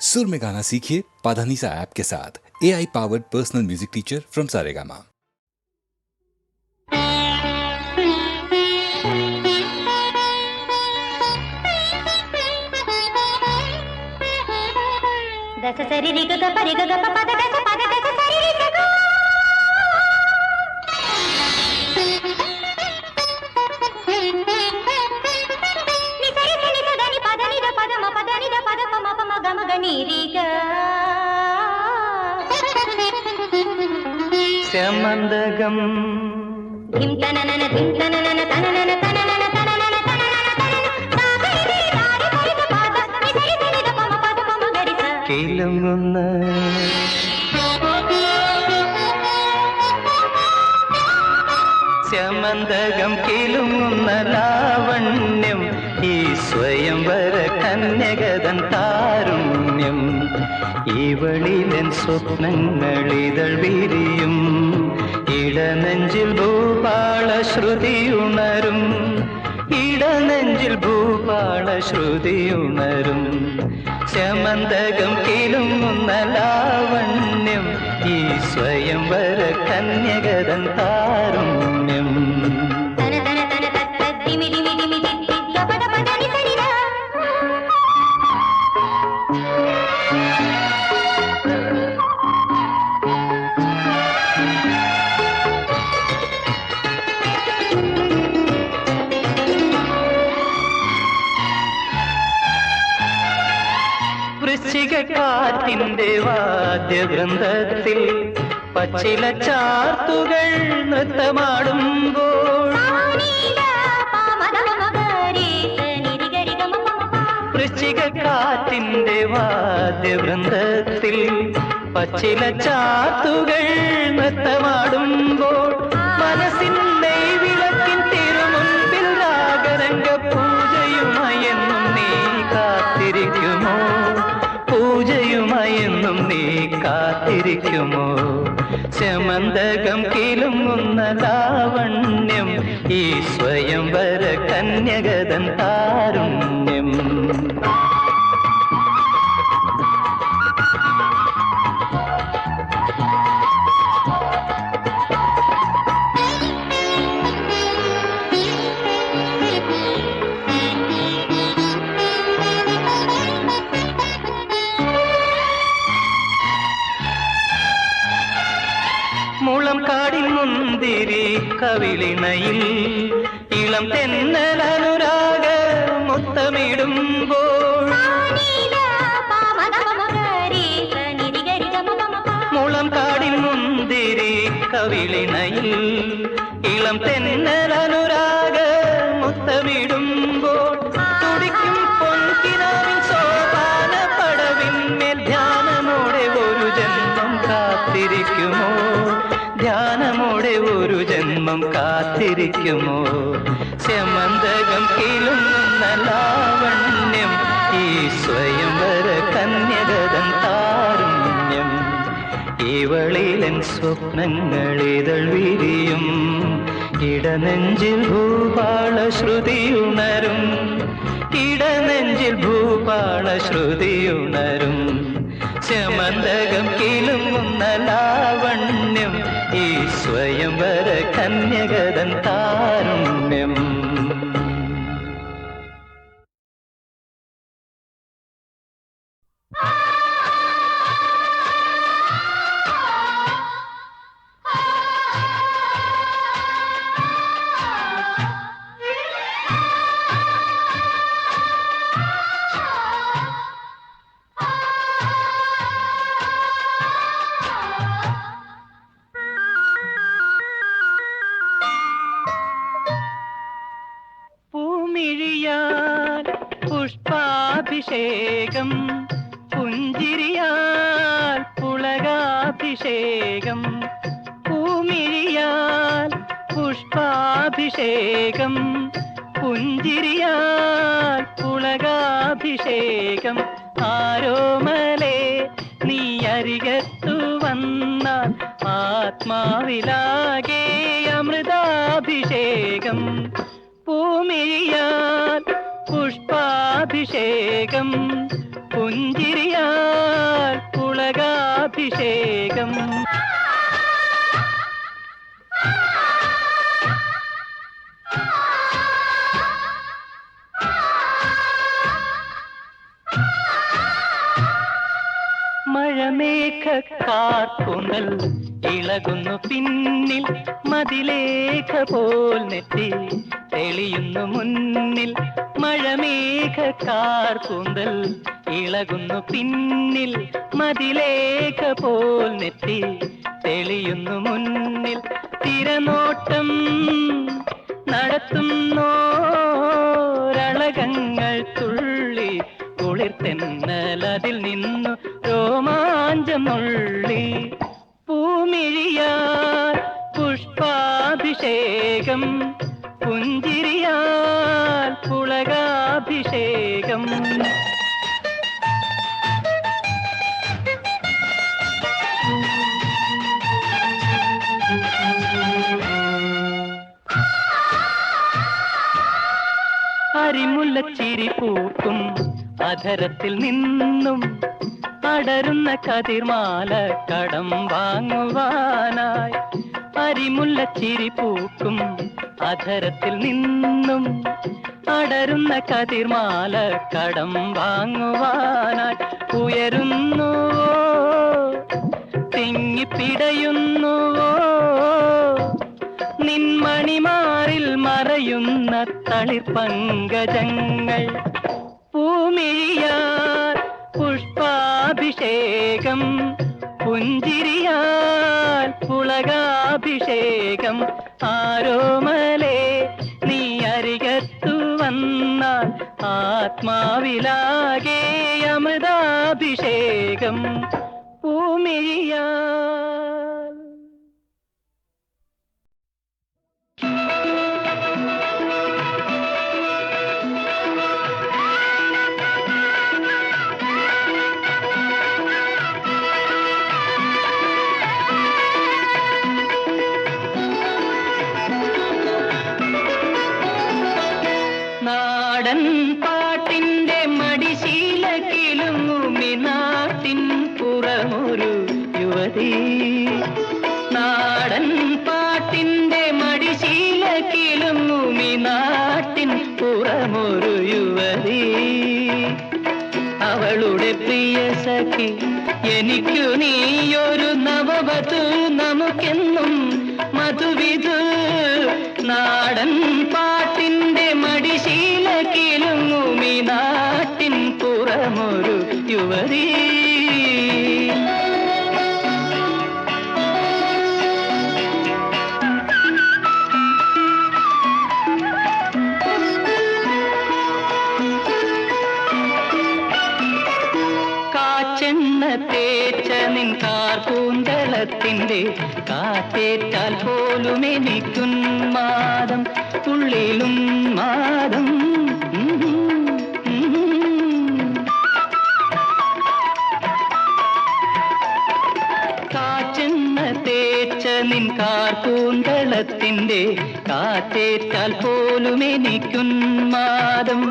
सुर में गाना सीखिए पाधानीसा ऐप के साथ। AI powered personal music teacher from Saregama. दस सरी रि ग प रि ग प प द सरी रि ग ग नि सरी नि स द नि प द नि द प द म प द नि द प द प म प म ग म ग नि रि ग श्यामंदगम धिम तननन धिम तननन तननन तननन तननन तननन सा रि रि गा रि प रि ग प द नि सरी नि द प म प द प म ग रि सा കിലുങ്ങുന്ന ശ്യാമന്തകം കിലുങ്ങുന്ന ലാവണ്യം ഈ സ്വയംവര കന്യകതൻ താരുണ്യം ഇവളിലെൻ സ്വപ്നങ്ങളിതൾ വിരിയും ഇടനെഞ്ചിൽ ഭൂപാള ശ്രുതിയുണരും ഇടനെഞ്ചിൽ ഭൂപാള ശ്രുതിയുണരും ശ്യാമന്തകം കിലുങ്ങുന്ന ലാവണ്യം ഈ സ്വയംവര കന്യകതൻ താരുണ്യം തന തന തന തത്ത ദിമി ദിമി ദിമി ദിത്തി ഗ പ ദ പ ദ നി സരി ര വൃശ്ചികക്കാറ്റിന്റെ വാദ്യവൃന്ദത്തിൽ പച്ചില ചാർത്തുകൾ നൃത്തമാടുമ്പോൾ വൃശ്ചികക്കാറ്റിന്റെ വാദ്യവൃന്ദത്തിൽ പച്ചില ചാർത്തുകൾ നൃത്തമാടുമ്പോൾ മനസ്സിൻ നെയ്വിളക്കിൻ തിരുമുൻപിൽ രാഗരംഗ പൂജയുമായെന്നും നീ കാത്തിരിക്കുമോ പൂജയുമായെന്നും നീ കാത്തിരിക്കുമോ ശ്യാമന്തകം കിലുങ്ങുന്ന ലാവണ്യം ഈ സ്വയംവര കന്യകതൻ താരുണ്യം മുളം കാടിൻ മുന്തിരി കവിളിണയിൽ ഇളം തെന്നലനുരാഗ മുത്തമിടുമ്പോൾ മുളം കാടിൻ മുന്തിരി കവിളിണയിൽ ഇളം തെന്നലനുരാഗ മുത്തമിടുമ്പോൾ തുടിക്കും പൊൻകിനാവിൻ സോപാന പടവിന്മേൽ ധ്യാനമോടെ ഒരു ജന്മം കാത്തിരിക്കുമോ ധ്യാനമോടെ ഒരു ജന്മം കാത്തിരിക്കുമോ ശ്യാമന്തകം കിലുങ്ങുന്ന ലാവണ്യം ഈ സ്വയംവര കന്യകതൻ താരുണ്യം ഇവളിലെൻ സ്വപ്നങ്ങളിതൾ വിരിയും ഇടനെഞ്ചിൽ ഭൂപാള ശ്രുതിയുണരും ഇടനെഞ്ചിൽ ഭൂപാള ശ്രുതിയുണരും ശ്യാമന്തകം കിലുങ്ങുന്ന ലാവണ്യം ഈ സ്വയംവര കന്യകതൻ താരുണ്യം പൂമിഴിയാൽ പുഷ്പാഭിഷേകം പുഞ്ചിരിയാൽ പുളകാഭിഷേകം പൂമിഴിയാൽ പുഷ്പാഭിഷേകം പുഞ്ചിരിയാൽ പുളകാഭിഷേകം ആരോമലേ നീ അരികത്തു വന്നാൽ ആത്മാവിലാകെ അമൃതാഭിഷേകം പൂമിഴിയാൽ പുഷ്പാഭിഷേകം പുഞ്ചിരിയാൽ അഭിഷേകം. മഴമേഘക്കാർക്കുന്നൽ ഇളകുന്നു പിന്നിൽ, മതിലേഖ പോൽ നെറ്റി തെളിയുന്നു മുന്നിൽ. മഴമേഘക്കാർക്കുന്നൽ ഇളകുന്നു പിന്നിൽ, മതിലേഖ പോൽ നെറ്റി തെളിയുന്നു മുന്നിൽ. തിരനോട്ടം നടത്തുന്നോരളകങ്ങൾ തുള്ളി കുളിർത്തെന്നൽ അതിൽ നിന്നു രോമാഞ്ചം നുള്ളി. പൂമിഴിയാൽ പുഷ്പാഭിഷേകം, പുഞ്ചിരിയാൽ പുളകാഭിഷേകം. അരിമുല്ലച്ചിരി പൂക്കും അധരത്തിൽ നിന്നും അടരുന്ന കതിർമാല കടം വാങ്ങുവാനായി. അരിമുല്ലച്ചിരി പൂക്കും അധരത്തിൽ നിന്നും അടരുന്ന കതിർമാല കടം വാങ്ങുവാനായി. ഉയരുന്നുവോ തിങ്ങിപ്പിടയുന്നുവോ നിൻമണിമാറിൽ മറയുന്ന തളിർപങ്കജങ്ങൾ. പൂമിഴിയാൽ പുഷ്പാഭിഷേകം, പുഞ്ചിരിയാൽ പുളകാഭിഷേകം. ആരോമലേ നീ അരികത്തു വന്നാൽ ആത്മാവിലാകെ അമൃതാഭിഷേകം. പൂമിഴിയാൽ നാടൻ പാട്ടിന്റെ മടിശീലക്കിലുങ്ങുമി നാട്ടിൻ പുറമൊരു യുവതി. നാടൻ പാട്ടിന്റെ മടിശീലക്കിലുങ്ങുമി നാട്ടിൻ പുറമൊരു യുവതി. അവളുടെ പ്രിയ സഖി എനിക്കു നീയൊരു നവവധു, നമുക്കെന്നും മധുവിധു. നാടൻ പാട്ടിന്റെ മടിശീലക്കിലുങ്ങുമി നാട്ടിൻ പുറമൊരു യുവതി. കാച്ചെണ്ണ തേച്ച നിൻ കാർപൂന്തളത്തിന്റെ കാറ്റേറ്റാൽ പോലും എനിക്കുന്മാദം, ഉള്ളിലും മാദം. കാച്ചെണ്ണ തേച്ച നിൻ കാർപൂന്തളത്തിന്റെ കാറ്റേറ്റാൽ പോലും എനിക്കുന്മാദം.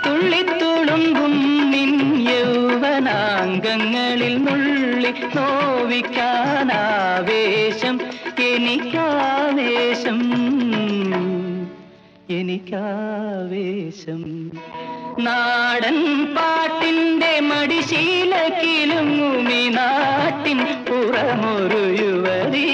തുള്ളിത്തുളുമ്പും നിൻ യൗവനാംഗങ്ങളിൽ നുള്ളി നോവിക്കാനാവേശം, എനിക്കാവേശം, എനിക്കാവേശം. നാടൻ പാട്ടിന്റെ മടിശീലക്കിലുങ്ങുമി നാട്ടിൻ പുറമൊരു യുവതി.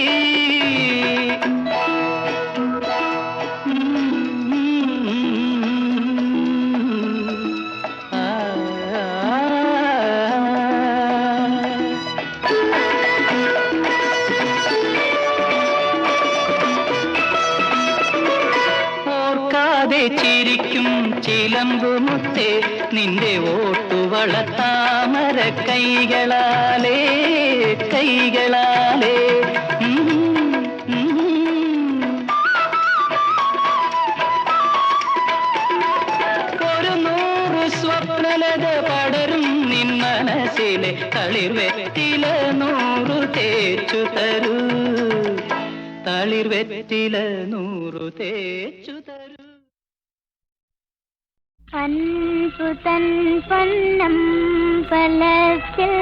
ചിരിക്കും ചിലമ്പുമുത്തേ നിന്റെ ഓട്ടുവളത്താമര കൈകളാലേ, കൈകളാലേ. ഒരു 100 സ്വപ്നലത പടരും നിൻ മനസ്സിലെ തളിർവെറ്റില 100 തേച്ചു തരൂ, തളിർവെറ്റില 100 തേച്ചു തരൂ. അൻപുതൻ പൊന്നം പലക്കിൽ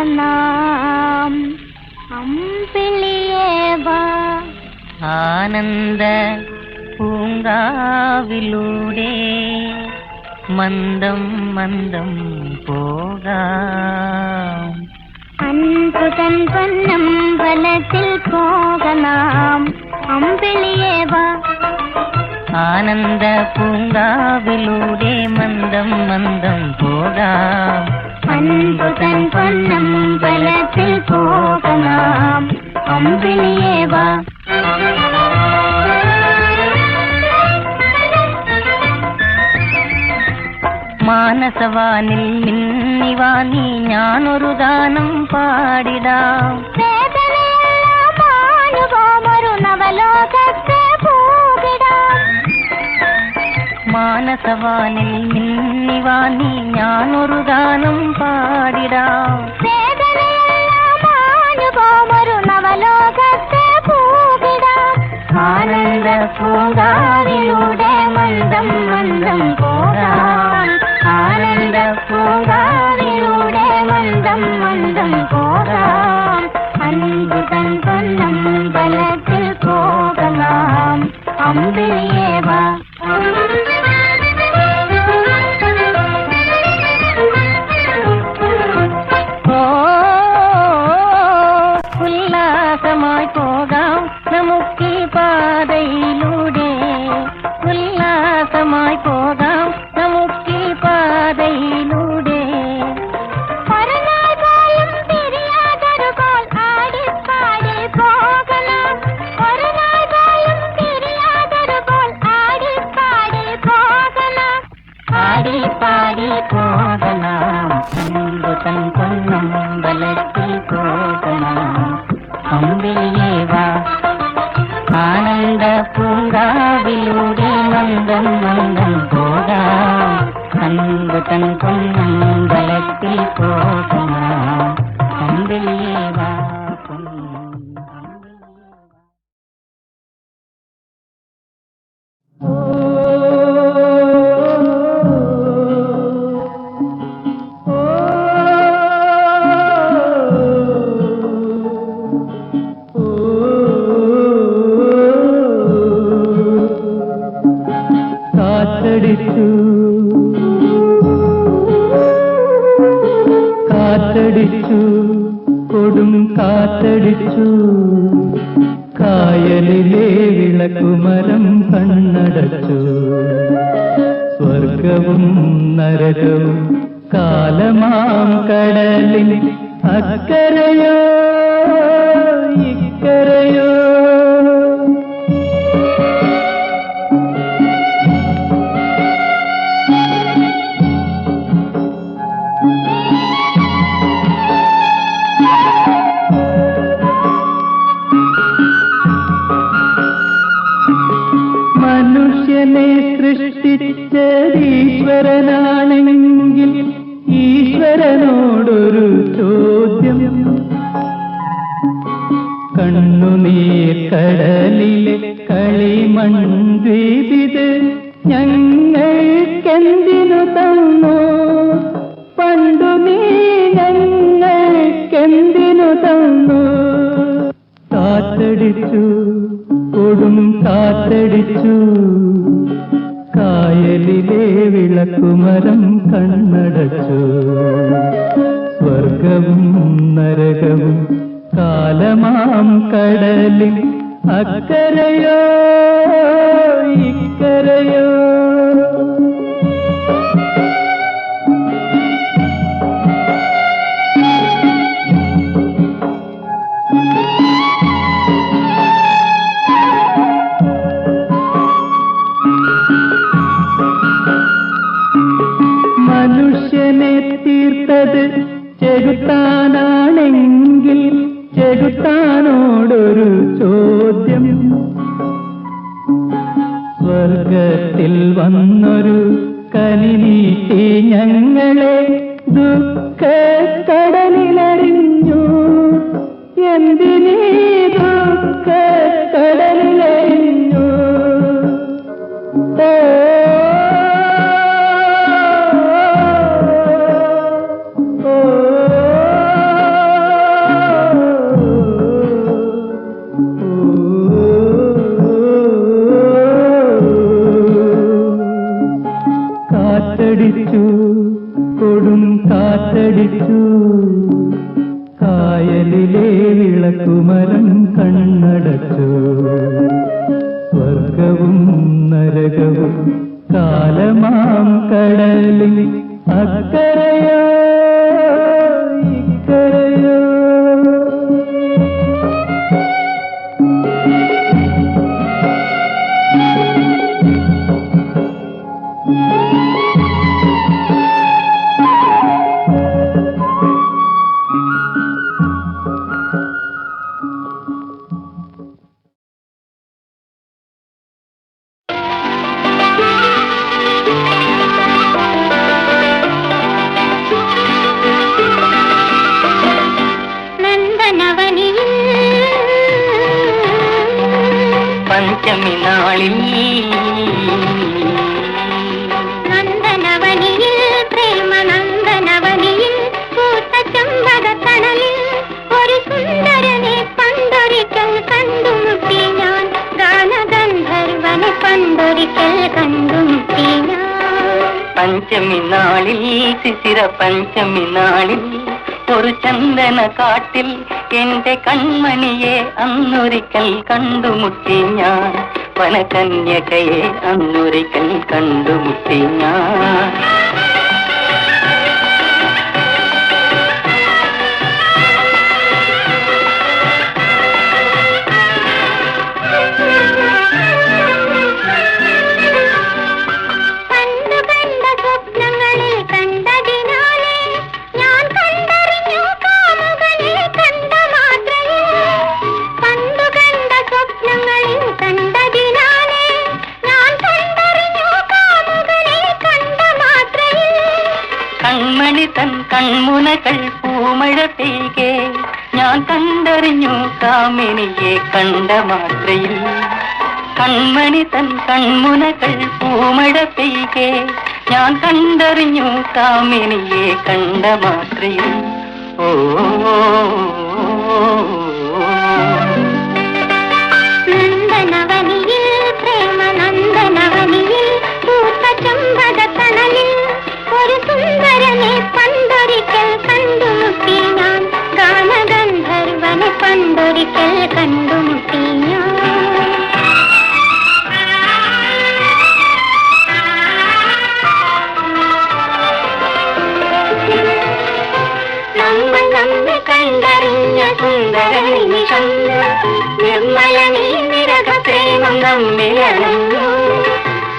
പോകനാം അമ്പിളിയേവാ ആനന്ദ പൂങ്കാവിലൂടെ മന്ദം മന്ദം പോകാം അൻപുതൻ പൊന്നമ്പലത്തിൽ പോകനാം അമ്പിളിയേവാ ആനന്ദ പൂങ്കാവിലൂടെ മന്ദം മന്ദം പോകാം അൻപുതൻ പൊന്നമ്പലത്തിൽ പോകനാം അമ്പിളിയേവാ മാനസവാനിൽ നിന്നിവാ നീ ഞാനൊരു ഗാനം പാടിടാം വേദനയെല്ലാമാനുപോമൊരു നവലോകത്തെ പൂകിടാം മാനസവാനിൽ നിന്നിവാ നീ ഞാനൊരു ഗാനം പാടിടാം വേദനയെല്ലാമാനുപോമൊരു നവലോകത്തെ പൂകിടാം ആനന്ദ പൂങ്കാവിലൂടെ മന്ദം മന്ദം പോകാം ആനന്ദ പൂങ്കാവിലൂടെ മന്ദം മന്ദം പോകാം അൻപുതൻ പൊന്നമ്പലത്തിൽ പോകലാം അമ്പിളിയേവാ ഉല്ലാസമായി പോകാം നമുക്കീ പാതയിലൂടെ ഉല്ലാസമായി പോകാം നമുക്കീ പാതയിലൂടെ ഒരനാൾപോലും പിരിയാതൊരുപോൽ ആടിപ്പാടി പോകലാം ഒരനാൾപോലും പിരിയാതൊരുപോൽ ആടിപ്പാടി പോകലാം ആടിപ്പാടി പോകലാം അമ്പുതൻ പൊന്നമ്പലത്തിൽ പോകലാം അമ്പിളിയേവാ ആനന്ദ പൂങ്കാവിലൂടെ മന്ദം മന്ദം പോകാം അമ്പുതൻ പൊന്നമ്പലത്തിൽ പോകലാം അമ്പിളിയേവാ കാറ്റടിച്ചു കാറ്റടിച്ചു കൊടും കാറ്റടിച്ചു കായലിലെ വിളക്കുമരം കണ്ണടച്ചു സ്വർഗവും നരകവും കാലമാം കടലിൽ അക്കരയോ ഇക്കരയോ മനുഷ്യനെ സൃഷ്ടിച്ചതീശ്വരനാണെങ്കിൽ ഈശ്വരനോടൊരു ചോദ്യം കണ്ണുനീർ കടലിലെ കളിമൺദ്വീപിത് ഞങ്ങൾക്കെന്തിനു തന്നു പണ്ടു നീ ഞങ്ങൾക്കെന്തിനു തന്നു കാറ്റടിച്ചു കൊടും കാറ്റടിച്ചു കായലിലെ വിളക്കുമരം കണ്ണടച്ചു സ്വർഗവും നരകവും കാലമാം കടലിൽ അക്കരയോ ഇക്കരയോ മനുഷ്യനെ തീർത്തത് ചെകുത്താനാണെങ്കിൽ ചെകുത്താനോടൊരു ചോദ്യം സ്വർഗത്തിൽ വന്നൊരു കനി നീട്ടി ഞങ്ങളെ ദുഃഖക്കടലിലറിഞ്ഞു എന്തിനീ ദുഃഖക്കടലിലറിഞ്ഞു ഓ കൊടും കാറ്റടിച്ചു കായലിലെ വിളക്കുമരം കണ്ണടച്ചു സ്വർഗവും നരകവും കാലമാം കടലിൽ അക്കരയോ ഇക്കരയോ പഞ്ചമി നാളിൽ നന്ദനവനിയിൽ പ്രേമ നന്ദനവനിയിൽ പൂത്ത ചമ്പകത്തണലിൽ ഒരു സുന്ദരനെ പണ്ടൊരിക്കൽ കണ്ടുമുട്ടി ഞാൻ ഗാനഗന്ധർവനെ പണ്ടൊരിക്കൽ കണ്ടുമുട്ടി ഞാൻ പഞ്ചമി നാളിൽ ശിശിര പഞ്ചമി നാളിൽ ഒരു ചന്ദന കാട്ടിൽ എന്റെ കൺമണിയെ അന്നൊരിക്കൽ കണ്ടുമുട്ടി ഞാൻ വനകന്യകയെ അന്നൊരിക്കൽ കണ്ടുമുട്ടി ഞാൻ കൺമണി തൻ കൺമുനകൾ പൂമഴ പെയ്കെ ഞാൻ കണ്ടറിഞ്ഞു കാമിനിയെ കണ്ട മാത്രയിൽ കൺമണി തൻ കൺമുനകൾ പൂമഴ പെയ്കെ ഞാൻ കണ്ടറിഞ്ഞു കാമിനിയെ കണ്ട മാത്രയിൽ ഓ നന്ദനവനിയിൽ പ്രേമ നന്ദനവനിയിൽ പൂത്ത ചമ്പകത്തണലിൽ ഒരു സുന്ദരനെ പണ്ടൊരിക്കൽ കണ്ടുമുട്ടി ഞാൻ ഗാനഗന്ധർവനെ പണ്ടൊരിക്കൽ കണ്ടുമുട്ടി ഞാൻ നമ്മൾ നമ്മെ കണ്ടറിഞ്ഞ സുന്ദര നിമിഷം നിർമ്മല നീരക പ്രേമം നമ്മിലണഞ്ഞു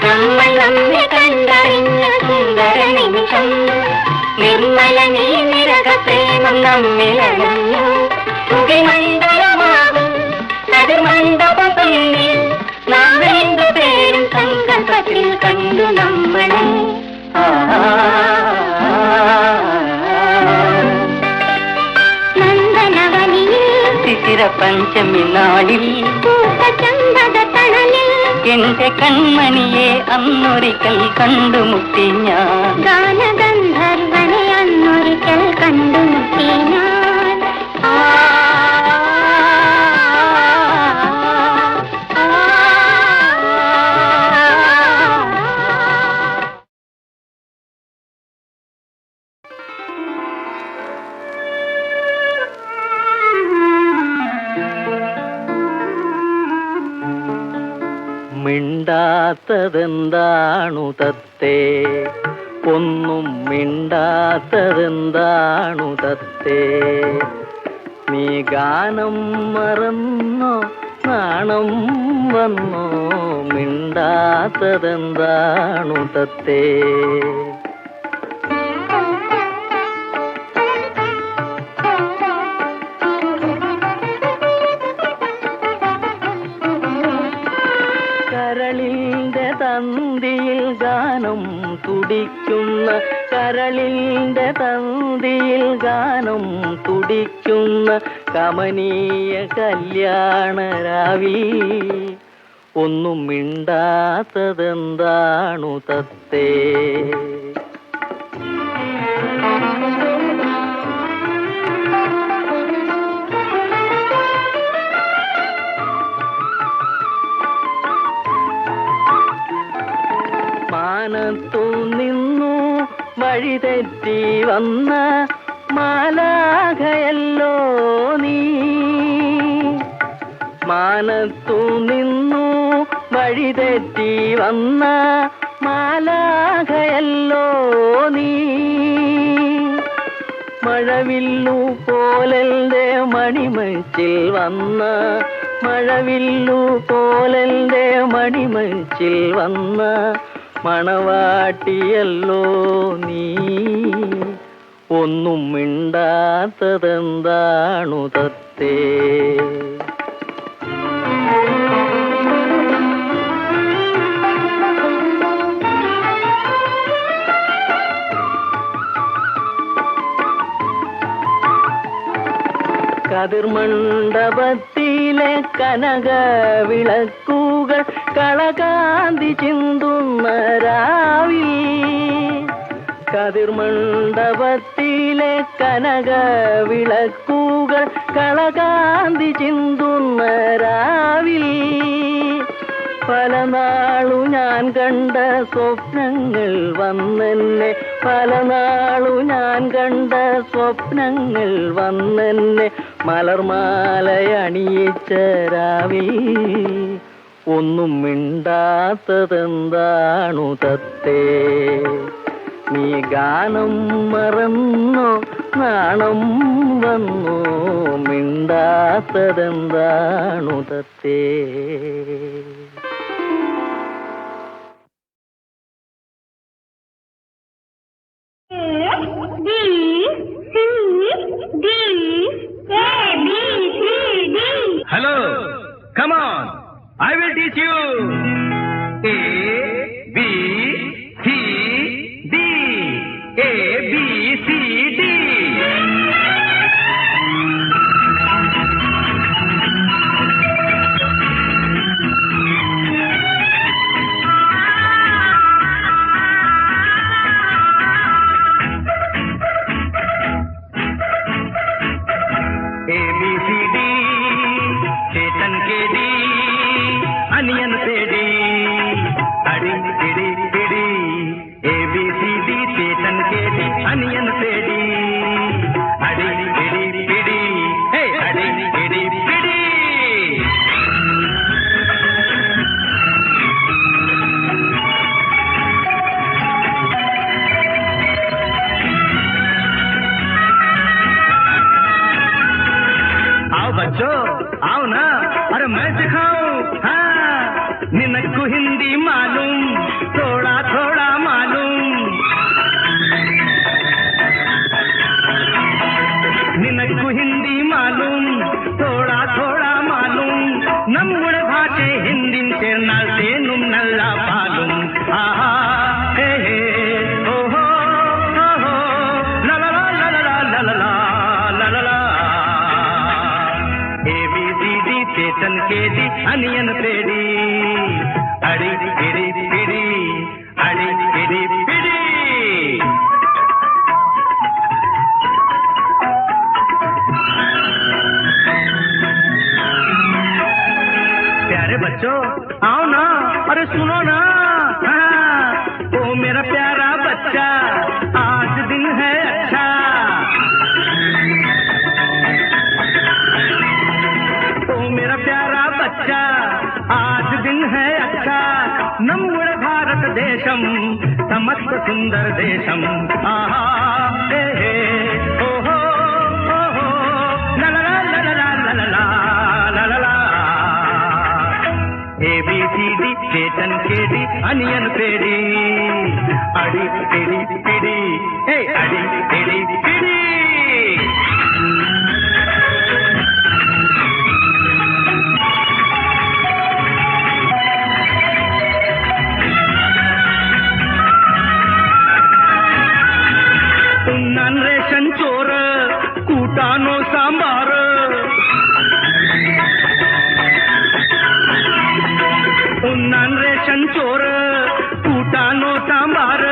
നമ്മൾ നമ്മെ കണ്ടറിഞ്ഞ സുന്ദര നിമിഷം നിർമ്മല നീരക പ്രേമം നമ്മിലണഞ്ഞു മണ്ഡലമാകും കതിർമണ്ഡപം തന്നിൽ നാം രണ്ടുപേരും സങ്കല്പത്തിൽ കണ്ടു നമ്മളെ ശിശിര പഞ്ചമി നാളിൽ പൂത്ത ചമ്പകത്തണലിൽ എന്റെ കൺമണിയെ അന്നൊരിക്കൽ കണ്ടുമുട്ടി ഞാൻ ഗാനഗന്ധർവനെ അന്നൊരിക്കൽ കണ്ടുമുട്ടി ഞാൻ മിണ്ടാത്തതെന്താണു തത്തേ ഒന്നും മിണ്ടാത്തതെന്താണു തത്തേ നീ ഗാനം മറന്നോ നാണം വന്നോ മിണ്ടാത്തതെന്താണു തത്തേ കരളിന്റെ തന്തിയിൽ ഗാനം തുടിക്കുന്ന കരളിന്റെ തന്തിയിൽ ഗാനം തുടിക്കുന്ന കമനീയ കല്യാണരാവി ഒന്നും മിണ്ടാത്തതെന്താണു തത്തേ മാനത്തു നിന്നു വഴിതെറ്റി വന്ന മാലാഖയല്ലോ നീ. മാനത്തു നിന്നു വഴിതെറ്റി വന്ന മാലാഖയല്ലോ നീ. മഴവില്ലു പോലെന്റെ മണിമച്ചിൽ വന്ന മഴവില്ലു പോലെന്റെ മണിമച്ചിൽ വന്ന മണവാട്ടിയല്ലോ നീ. ഒന്നും മിണ്ടാത്തതെന്താണു തത്തേ? കതിർമണ്ഡപത്തിലെ കനക വിളക്കുകൾ കളകാന്തി ചിന്തുന്ന രാവിൽ. കതിർമണ്ഡപത്തിലെ കനക വിളക്കുകൾ കളകാന്തി ചിന്തുന്ന രാവിൽ. പല നാളു ഞാൻ കണ്ട സ്വപ്നങ്ങൾ വന്നെന്നെ, പല നാളു ഞാൻ കണ്ട സ്വപ്നങ്ങൾ വന്നെന്നെ മലർമാലയണിയിച്ച രാവിൽ. ഒന്നും മിണ്ടാത്തതെന്താണു തത്തേ? നീ ഗാനം മറന്നോ, നാണം വന്നോ? മിണ്ടാത്തതെന്താണു തത്തേ? Hello, come on, I will teach you. A, B, C, D. A, B, C, D. A, B, C, D. चेतन के डी, अनियन पे डी, अड़ी इड़ी इड़ी. A, B, C, D. चेतन के डी, अनियन पे डी, अड़ी इड़ी इड़ी. Hey, अड़ी इड़ी इड़ी. आओ बच्चों, आओ ना, अरे मैं सिखाऊं. हाँ, निनक्कू हिंदी मालूम, थोड़ा थोड़ा मालूम. निनक्कू हिंदी मालूम, थोड़ा थोड़ा मालूम. नम्मुड़ भाषे हिंदी ചേർന്നാൽത്തെ നല്ല പാലും. ആഹാ ഹേ ഹേ ഓഹോ ഓഹോ ലലലാ ലലലാ ലലലാ ലലലാ. ABCD चेतन के डी, अनियन पेड़ी, अड़ी इड़ी पिड़ी, अड़ी इड़ी पिड़ी. प्यारे बच्चों, आओ ना, अरे सुनो ना. हाँ, ओ मेरा प्यारा बच्चा, आज दिन है अच्छा. ओ मेरा प्यारा बच्चा, आज दिन है अच्छा. नम्मुड़ भारत देशम, समस्त सुंदर देशम. आहा हे हे ओहो ओहो ललला ललला ललला ललला. ABCD चेतन के डी, अनियन पेड़ी, अड़ी इड़ी पिड़ी. हे अड़ी इड़ी पिड़ी. उन्नन रेशन चोर, कूटानो सांबार. उन्नन रेशन चोर, कूटानो सांबार.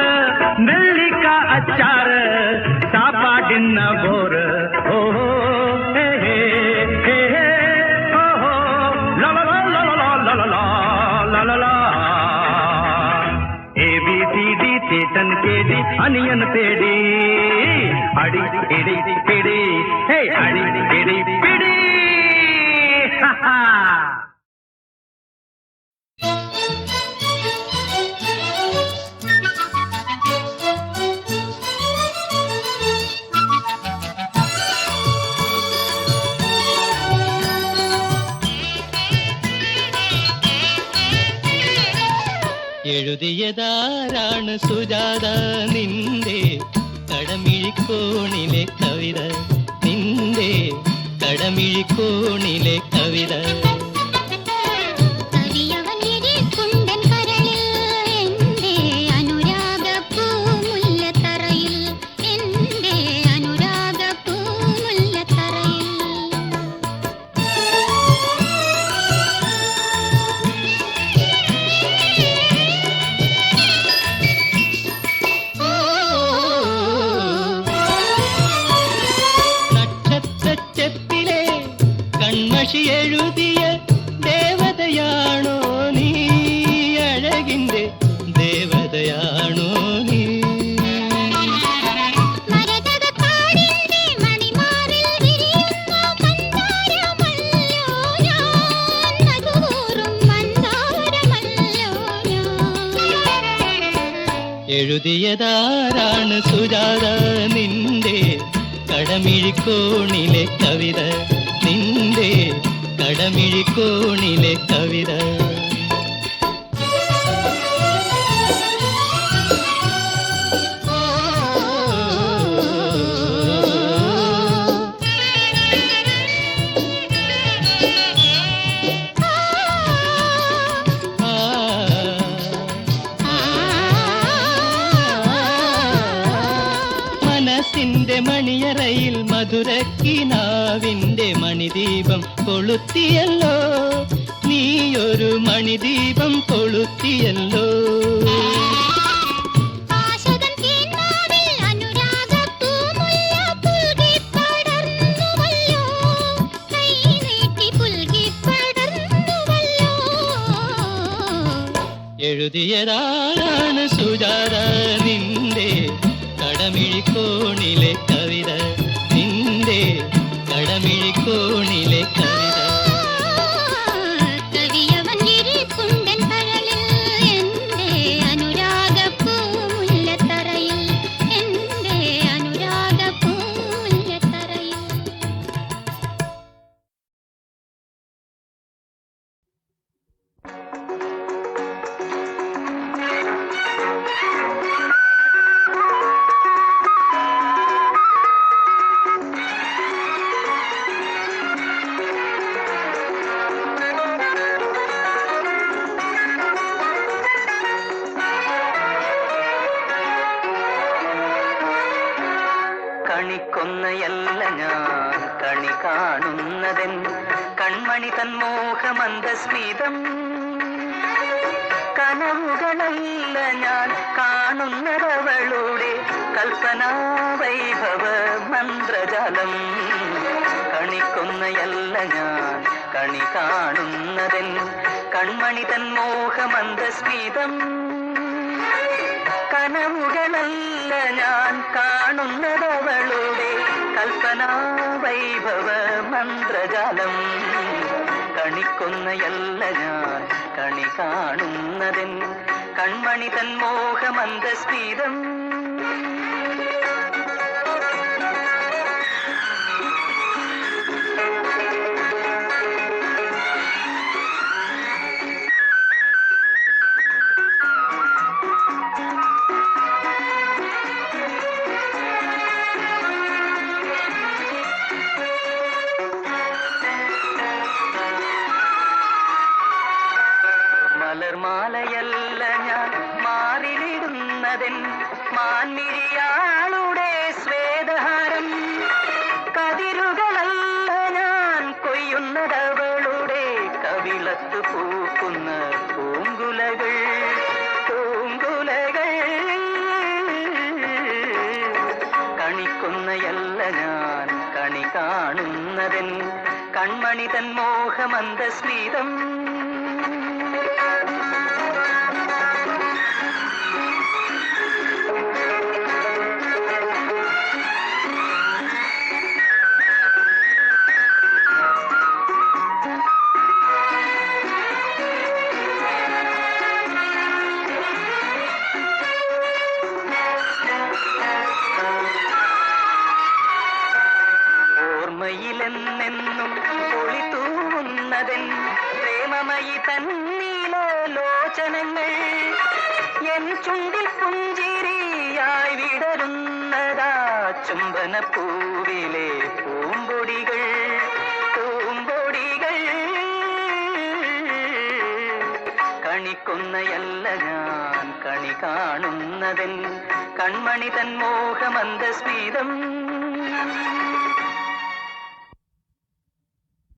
नेल्लिका अचार, सापाडिन्न बोर. ओहो हे हे हे हे ओहो ललला ललला ललला ललला. ABCD चेतन के తేడి అనియన్ తేడి అడి ఇడి పిడి హే అడి ఇడి పిడి എഴുതിയതാരാണ് സുജാത നിന്റെ കടമിഴിക്കോണിലെ കവിത, നിന്റെ കടമിഴിക്കോണിലെ കവിത. എഴുതിയ ദേവതയാണോ നീ, അഴകിന്റെ ദേവതയാണോ നീ? എഴുതിയതാരാണ് സുജാത നിന്റെ കടമിഴിക്കോണിലെ കവിത, നിന്റെ കടമിഴിക്കോണിലെ കവിത. മനസ്സിന്റെ മണിയറയിൽ മധുരക്കിനാവിന്റെ മണിദീപം കൊളുത്തിയല്ലോ, നീയൊരു മണിദീപം കൊളുത്തിയല്ലോ. എഴുതിയതാരാണ് സുജാത നിന്റെ കടമിഴിക്കോണിലെ കവിത, നിന്റെ കടമിഴിക്കോണിലെ കവിത. കണിക്കൊന്നയല്ല ഞാൻ കണി കാണുന്നതെൻ കൺമണി തൻ മോഹമന്ദസ്മിതം, കനവുകളല്ല ഞാൻ കാണുന്നതവളുടെ കൽപ്പനാ വൈഭവ മന്ത്രജാലം. കണിക്കൊന്നയല്ല ഞാൻ കണി കാണുന്നതെൻ കൺമണി തൻ മോഹമന്ദസ്മിതം, കനവുകളല്ല ഞാൻ കാണുന്നതവളുടെ കൽപ്പനാ വൈഭവ മന്ത്രജാലം. കണിക്കൊന്നയല്ല ഞാൻ കണി കാണുന്നതെൻ കൺമണി തൻ മോഹമന്ദസ്മിതം. മലർമാലയല്ല ഞാൻ മാറിലിടുന്നതെൻ മാൻമിഴിയാളുടെ സ്വേദഹാരം, കതിരുകളല്ല ഞാൻ കൊയ്യുന്നതവളുടെ കവിളത്ത് പൂക്കുന്ന പൂങ്കുലകൾ, പൂങ്കുലകൾ. കണിക്കൊന്നയല്ല ഞാൻ കണി കാണുന്നതെൻ കൺമണി തൻ മോഹമന്ദസ്മിതം. ചുംബന പൂവിലെ പൂമ്പൊടികൾ പൂമ്പൊടികൾ കണിക്കൊന്നയല്ല ഞാൻ കണി കാണുന്നതൻ കൺമണി തൻ മോഹമന്ദസ്മിതം